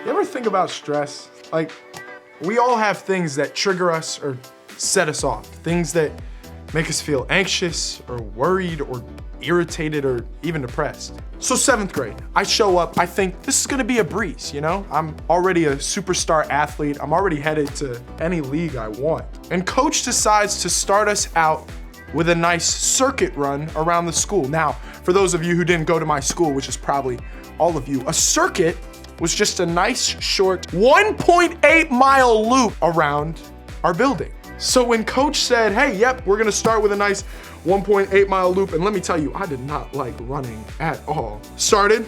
You ever think about stress? Like, we all have things that trigger us or set us off. Things that make us feel anxious or worried or irritated or even depressed. So 7th grade, I show up, I think this is gonna be a breeze, you know? I'm already a superstar athlete. I'm already headed to any league I want. And coach decides to start us out with a nice circuit run around the school. Now, for those of you who didn't go to my school, which is probably all of you, a circuit was just a nice short 1.8 mile loop around our building. So when coach said, hey, yep, we're gonna start with a nice 1.8 mile loop, and let me tell you, I did not like running at all. Started,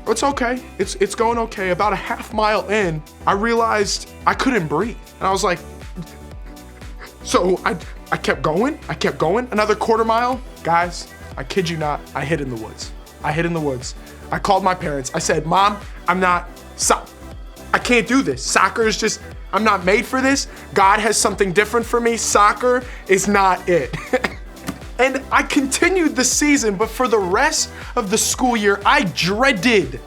it's okay, it's going okay. About a half mile in, I realized I couldn't breathe. And I was like, so I kept going, another quarter mile. Guys, I kid you not, I hid in the woods. I called my parents. I said, Mom, I can't do this. Soccer is just, I'm not made for this. God has something different for me. Soccer is not it. And I continued the season, but for the rest of the school year, I dreaded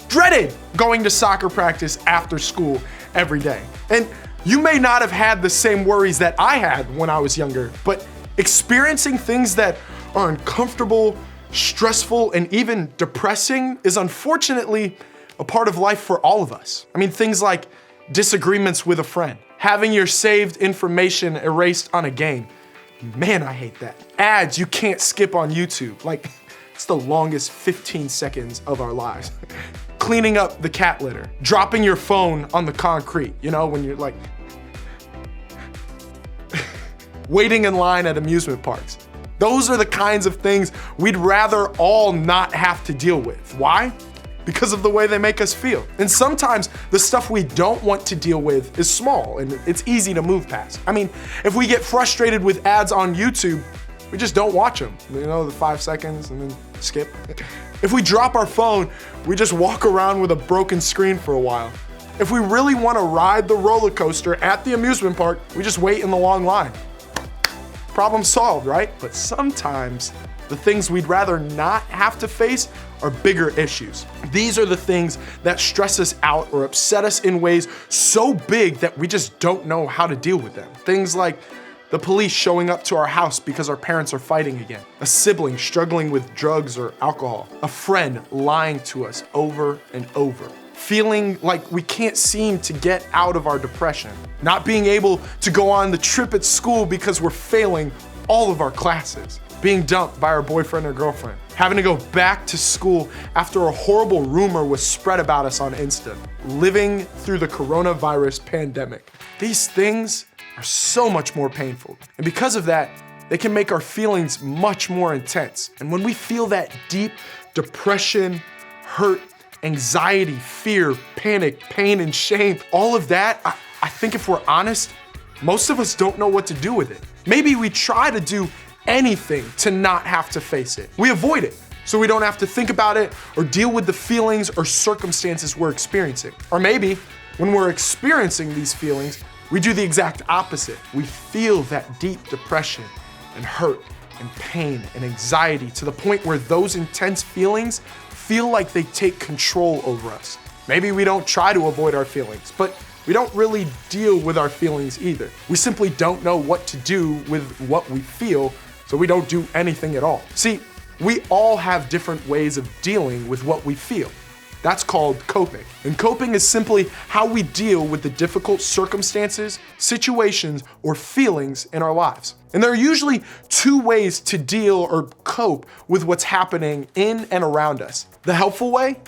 going to soccer practice after school every day. And you may not have had the same worries that I had when I was younger, but experiencing things that are uncomfortable, stressful, and even depressing is unfortunately a part of life for all of us. I mean, things like disagreements with a friend, having your saved information erased on a game. Man, I hate that. Ads you can't skip on YouTube. Like, it's the longest 15 seconds of our lives. Cleaning up the cat litter, dropping your phone on the concrete, you know, when you're like, waiting in line at amusement parks. Those are the kinds of things we'd rather all not have to deal with. Why? Because of the way they make us feel. And sometimes the stuff we don't want to deal with is small and it's easy to move past. I mean, if we get frustrated with ads on YouTube, we just don't watch them. You know, the 5 seconds and then skip. If we drop our phone, we just walk around with a broken screen for a while. If we really want to ride the roller coaster at the amusement park, we just wait in the long line. Problem solved, right? But sometimes the things we'd rather not have to face are bigger issues. These are the things that stress us out or upset us in ways so big that we just don't know how to deal with them. Things like the police showing up to our house because our parents are fighting again, a sibling struggling with drugs or alcohol, a friend lying to us over and over, feeling like we can't seem to get out of our depression, not being able to go on the trip at school because we're failing all of our classes, being dumped by our boyfriend or girlfriend, having to go back to school after a horrible rumor was spread about us on Insta, living through the coronavirus pandemic. These things are so much more painful. And because of that, they can make our feelings much more intense. And when we feel that deep depression, hurt, anxiety, fear, panic, pain, and shame, all of that, I think if we're honest, most of us don't know what to do with it. Maybe we try to do anything to not have to face it. We avoid it so we don't have to think about it or deal with the feelings or circumstances we're experiencing. Or maybe when we're experiencing these feelings, we do the exact opposite. We feel that deep depression and hurt and pain and anxiety to the point where those intense feelings feel like they take control over us. Maybe we don't try to avoid our feelings, but we don't really deal with our feelings either. We simply don't know what to do with what we feel, so we don't do anything at all. See, we all have different ways of dealing with what we feel. That's called coping. And coping is simply how we deal with the difficult circumstances, situations, or feelings in our lives. And there are usually two ways to deal or cope with what's happening in and around us: the helpful way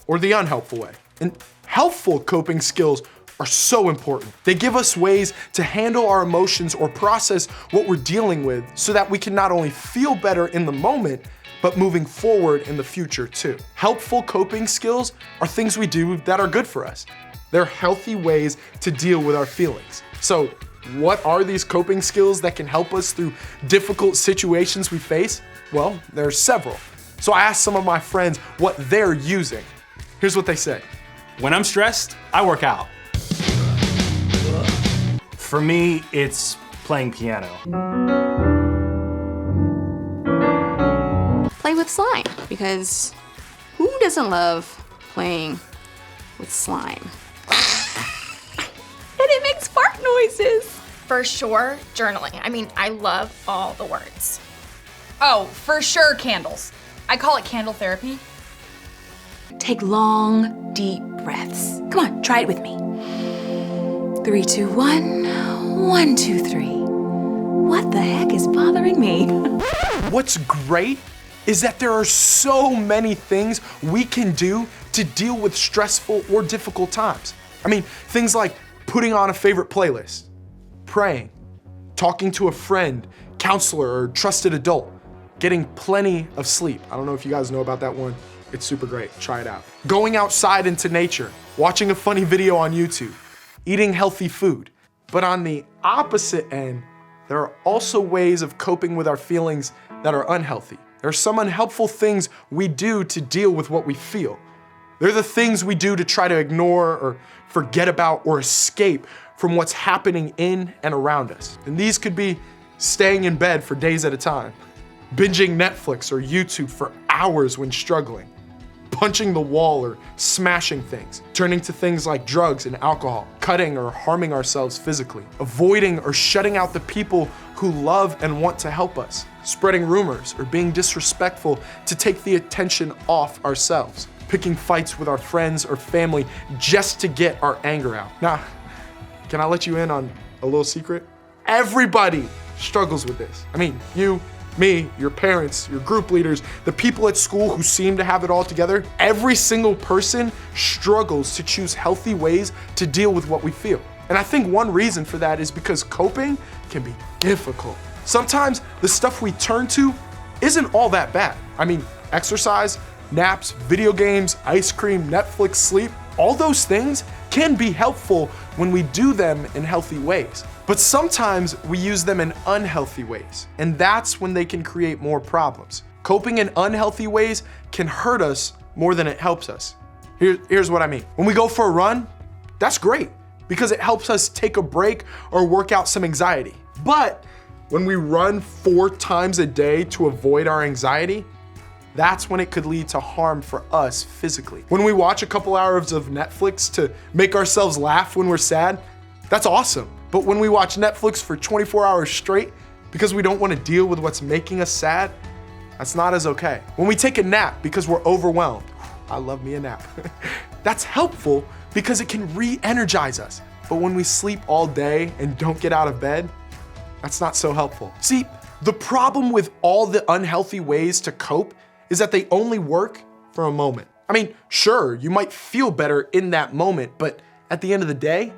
or the unhelpful way. And helpful coping skills are so important. They give us ways to handle our emotions or process what we're dealing with so that we can not only feel better in the moment, but moving forward in the future too. Helpful coping skills are things we do that are good for us. They're healthy ways to deal with our feelings. So what are these coping skills that can help us through difficult situations we face? Well, there are several. So I asked some of my friends what they're using. Here's what they said. When I'm stressed, I work out. For me, it's playing piano. Play with slime, because who doesn't love playing with slime? And it makes fart noises. For sure, journaling. I mean, I love all the words. Oh, for sure, candles. I call it candle therapy. Take long, deep breaths. Come on, try it with me. 3, 2, 1. 1, 2, 3. What the heck is bothering me? What's great is that there are so many things we can do to deal with stressful or difficult times. I mean, things like putting on a favorite playlist, praying, talking to a friend, counselor, or trusted adult, getting plenty of sleep. I don't know if you guys know about that one. It's super great, try it out. Going outside into nature, watching a funny video on YouTube, eating healthy food. But on the opposite end, there are also ways of coping with our feelings that are unhealthy. There are some unhelpful things we do to deal with what we feel. They're the things we do to try to ignore or forget about or escape from what's happening in and around us. And these could be staying in bed for days at a time, binging Netflix or YouTube for hours when struggling, punching the wall or smashing things, turning to things like drugs and alcohol, cutting or harming ourselves physically, avoiding or shutting out the people who love and want to help us, spreading rumors or being disrespectful to take the attention off ourselves, picking fights with our friends or family just to get our anger out. Now, can I let you in on a little secret? Everybody struggles with this. I mean, you, me, your parents, your group leaders, the people at school who seem to have it all together. Every single person struggles to choose healthy ways to deal with what we feel. And I think one reason for that is because coping can be difficult. Sometimes the stuff we turn to isn't all that bad. I mean, exercise, naps, video games, ice cream, Netflix, sleep, all those things can be helpful when we do them in healthy ways. But sometimes we use them in unhealthy ways, and that's when they can create more problems. Coping in unhealthy ways can hurt us more than it helps us. Here's what I mean. When we go for a run, that's great because it helps us take a break or work out some anxiety. But when we run 4 times a day to avoid our anxiety, that's when it could lead to harm for us physically. When we watch a couple hours of Netflix to make ourselves laugh when we're sad, that's awesome. But when we watch Netflix for 24 hours straight because we don't want to deal with what's making us sad, that's not as okay. When we take a nap because we're overwhelmed, I love me a nap. That's helpful because it can re-energize us. But when we sleep all day and don't get out of bed, that's not so helpful. See, the problem with all the unhealthy ways to cope is that they only work for a moment. I mean, sure, you might feel better in that moment, but at the end of the day,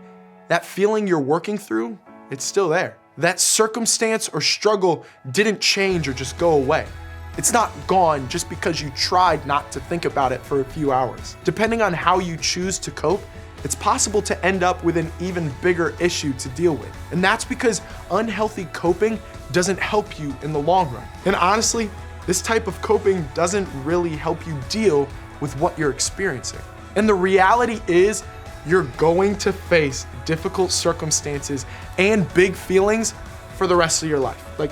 that feeling you're working through, it's still there. That circumstance or struggle didn't change or just go away. It's not gone just because you tried not to think about it for a few hours. Depending on how you choose to cope, it's possible to end up with an even bigger issue to deal with. And that's because unhealthy coping doesn't help you in the long run. And honestly, this type of coping doesn't really help you deal with what you're experiencing. And the reality is, you're going to face difficult circumstances and big feelings for the rest of your life. Like,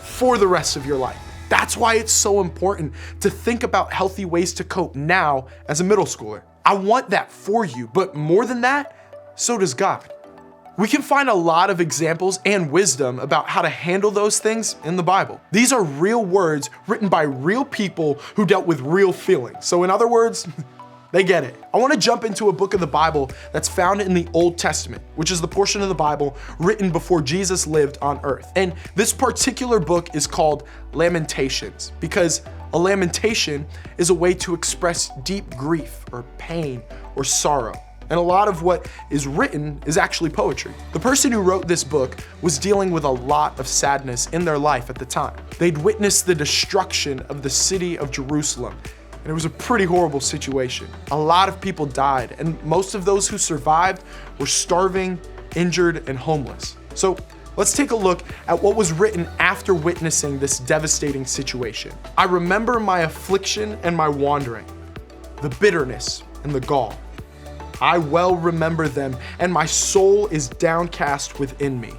for the rest of your life. That's why it's so important to think about healthy ways to cope now as a middle schooler. I want that for you, but more than that, so does God. We can find a lot of examples and wisdom about how to handle those things in the Bible. These are real words written by real people who dealt with real feelings. So in other words, they get it. I want to jump into a book of the Bible that's found in the Old Testament, which is the portion of the Bible written before Jesus lived on earth. And this particular book is called Lamentations because a lamentation is a way to express deep grief or pain or sorrow. And a lot of what is written is actually poetry. The person who wrote this book was dealing with a lot of sadness in their life at the time. They'd witnessed the destruction of the city of Jerusalem. And it was a pretty horrible situation. A lot of people died, and most of those who survived were starving, injured, and homeless. So let's take a look at what was written after witnessing this devastating situation. I remember my affliction and my wandering, the bitterness and the gall. I well remember them, and my soul is downcast within me.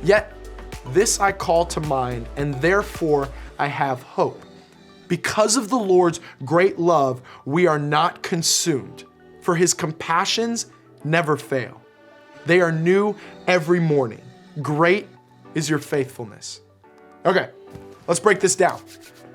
Yet This I call to mind, and therefore I have hope. Because of the Lord's great love, we are not consumed, for his compassions never fail. They are new every morning. Great is your faithfulness. Okay, let's break this down.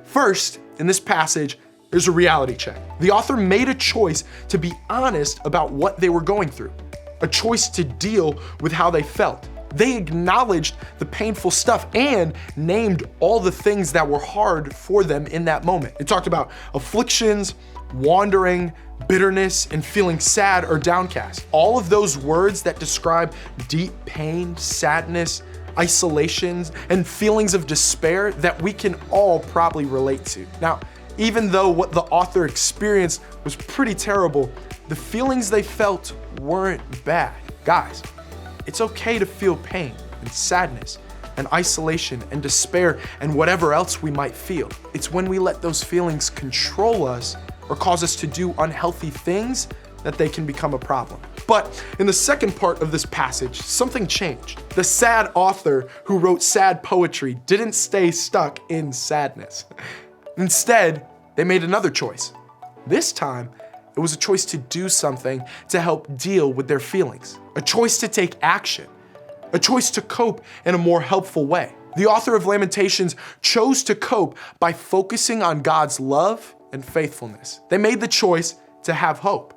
First, in this passage, there's a reality check. The author made a choice to be honest about what they were going through, a choice to deal with how they felt. They acknowledged the painful stuff and named all the things that were hard for them in that moment. It talked about afflictions, wandering, bitterness, and feeling sad or downcast. All of those words that describe deep pain, sadness, isolations, and feelings of despair that we can all probably relate to. Now, even though what the author experienced was pretty terrible, the feelings they felt weren't bad. Guys, it's okay to feel pain and sadness and isolation and despair and whatever else we might feel. It's when we let those feelings control us or cause us to do unhealthy things that they can become a problem. But in the second part of this passage, something changed. The sad author who wrote sad poetry didn't stay stuck in sadness. Instead, they made another choice. This time, it was a choice to do something to help deal with their feelings, a choice to take action, a choice to cope in a more helpful way. The author of Lamentations chose to cope by focusing on God's love and faithfulness. They made the choice to have hope.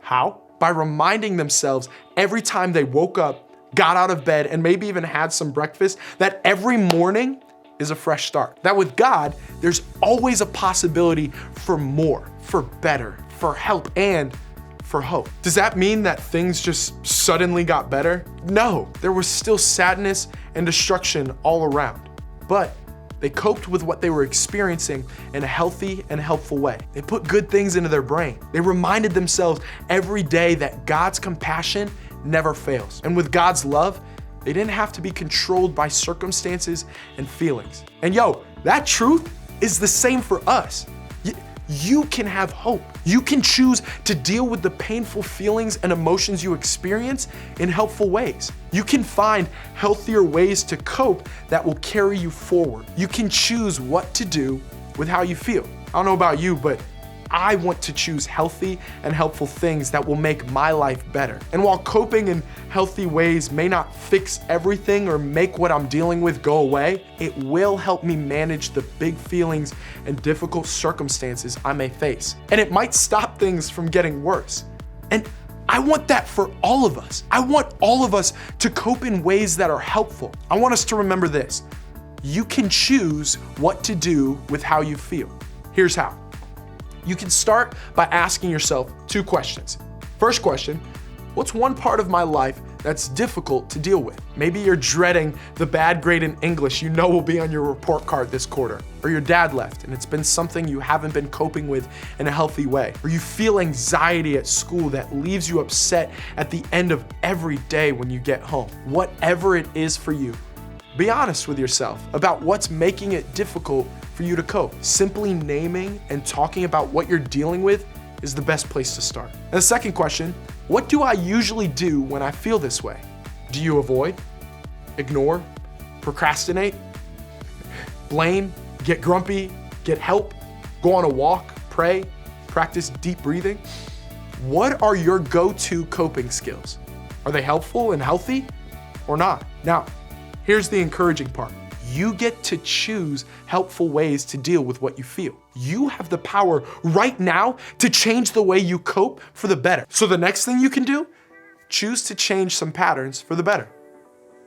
How? By reminding themselves every time they woke up, got out of bed, and maybe even had some breakfast, that every morning is a fresh start. That with God, there's always a possibility for more, for better, for help, and for hope. Does that mean that things just suddenly got better? No, there was still sadness and destruction all around. But they coped with what they were experiencing in a healthy and helpful way. They put good things into their brain. They reminded themselves every day that God's compassion never fails. And with God's love, they didn't have to be controlled by circumstances and feelings. And that truth is the same for us. You can have hope. You can choose to deal with the painful feelings and emotions you experience in helpful ways. You can find healthier ways to cope that will carry you forward. You can choose what to do with how you feel. I don't know about you, but I want to choose healthy and helpful things that will make my life better. And while coping in healthy ways may not fix everything or make what I'm dealing with go away, it will help me manage the big feelings and difficult circumstances I may face. And it might stop things from getting worse. And I want that for all of us. I want all of us to cope in ways that are helpful. I want us to remember this. You can choose what to do with how you feel. Here's how. You can start by asking yourself 2 questions. First question, what's one part of my life that's difficult to deal with? Maybe you're dreading the bad grade in English you know will be on your report card this quarter. Or your dad left and it's been something you haven't been coping with in a healthy way. Or you feel anxiety at school that leaves you upset at the end of every day when you get home. Whatever it is for you, be honest with yourself about what's making it difficult for you to cope. Simply naming and talking about what you're dealing with is the best place to start. And the second question, what do I usually do when I feel this way? Do you avoid, ignore, procrastinate, blame, get grumpy, get help, go on a walk, pray, practice deep breathing? What are your go-to coping skills? Are they helpful and healthy or not? Now, here's the encouraging part. You get to choose helpful ways to deal with what you feel. You have the power right now to change the way you cope for the better. So the next thing you can do, choose to change some patterns for the better.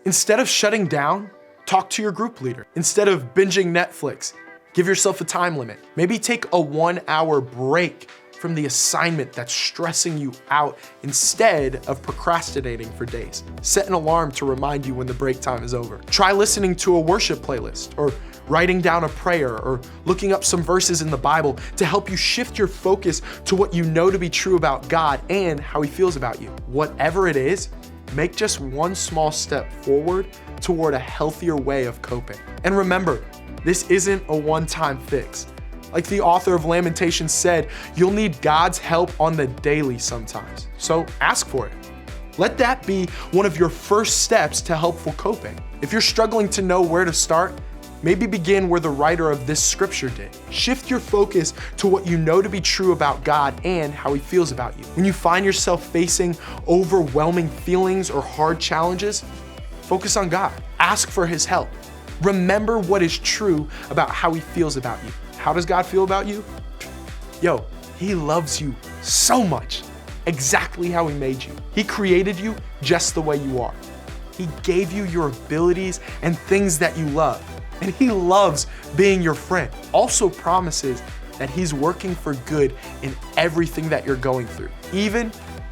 Instead of shutting down, talk to your group leader. Instead of binging Netflix, give yourself a time limit. Maybe take a 1-hour break from the assignment that's stressing you out instead of procrastinating for days. Set an alarm to remind you when the break time is over. Try listening to a worship playlist or writing down a prayer or looking up some verses in the Bible to help you shift your focus to what you know to be true about God and how he feels about you. Whatever it is, make just one small step forward toward a healthier way of coping. And remember, this isn't a one-time fix. Like the author of Lamentations said, you'll need God's help on the daily sometimes. So ask for it. Let that be one of your first steps to helpful coping. If you're struggling to know where to start, maybe begin where the writer of this scripture did. Shift your focus to what you know to be true about God and how he feels about you. When you find yourself facing overwhelming feelings or hard challenges, focus on God. Ask for his help. Remember what is true about how he feels about you. How does God feel about you? Yo, he loves you so much, exactly how he made you. He created you just the way you are. He gave you your abilities and things that you love. And he loves being your friend. Also promises that he's working for good in everything that you're going through, even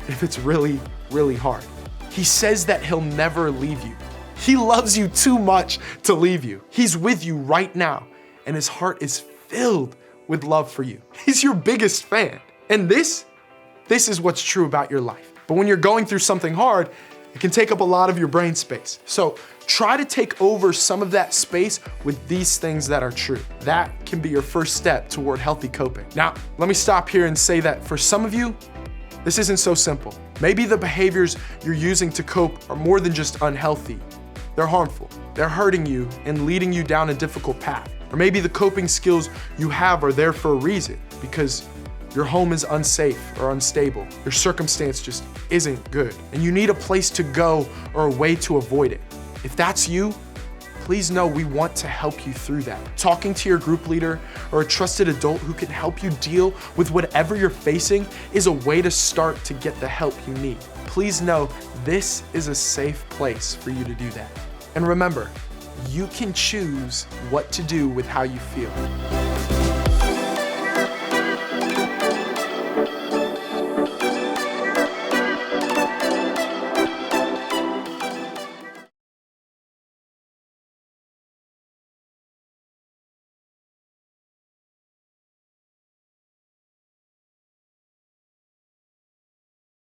if it's really, really hard. He says that he'll never leave you. He loves you too much to leave you. He's with you right now, and his heart is filled with love for you. He's your biggest fan. And this is what's true about your life. But when you're going through something hard, it can take up a lot of your brain space. So try to take over some of that space with these things that are true. That can be your first step toward healthy coping. Now, let me stop here and say that for some of you, this isn't so simple. Maybe the behaviors you're using to cope are more than just unhealthy. They're harmful. They're hurting you and leading you down a difficult path. Or maybe the coping skills you have are there for a reason, because your home is unsafe or unstable. Your circumstance just isn't good, and you need a place to go or a way to avoid it. If that's you, please know we want to help you through that. Talking to your group leader or a trusted adult who can help you deal with whatever you're facing is a way to start to get the help you need. Please know this is a safe place for you to do that. And remember, you can choose what to do with how you feel.